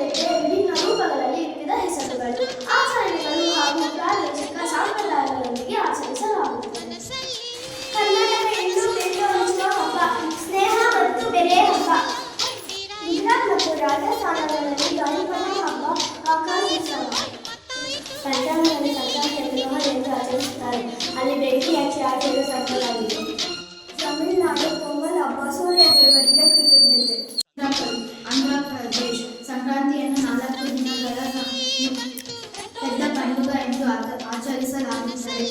ಬೇರೆ ವಿಭಿನ್ನ ರೂಪಗಳಲ್ಲಿ ವಿವಿಧ ಹೆಸರುಗಳು, ಆಚರಣೆಗಳು ಹಾಗೂ ಪ್ರಾದೇಶಿಕ ಸಂಪ್ರದಾಯಗಳೊಂದಿಗೆ ಆಚರಿಸಲಾಗುತ್ತದೆ. ಕರ್ನಾಟಕ ಇನ್ನೂ ಬೆಟ್ಟು ಹಂಚುವ ಹಬ್ಬ, ಸ್ನೇಹ ಮತ್ತು ಬೆರೆಯ ಹಬ್ಬ. ಗುಜರಾತ್ ಮತ್ತು ರಾಜಸ್ಥಾನಗಳಲ್ಲಿ ಗಣಪನ ಹಬ್ಬ ಆಕರ್ಷಿಸುವ ಪಂಜಾಬ್ನಲ್ಲಿ ಸಂಕ್ರಾಂತಿಯನ್ನು ಲೋಹರಿ ಎಂದು ಆಚರಿಸುತ್ತಾರೆ. ಅಲ್ಲಿ ಬೆಂಕಿ ಹಚ್ಚಿ ಆಚರಿಸುವ ಸಂಪ್ರದಾಯವಿದೆ. ತಮಿಳುನಾಡು ಪೊಂಗಲ್ ಹಬ್ಬ ಸೂರ್ಯ ದೇವರಿಗೆ ಕೃತಜ್ಞತೆ. ಆಂಧ್ರ ಪ್ರದೇಶ್ ಸಂಕ್ರಾಂತಿಯನ್ನು 4 ದಿನಗಳ ಪೆದ್ದ పండుగ ಎಂದು ಆಚರಿಸಲಾಗುತ್ತದೆ.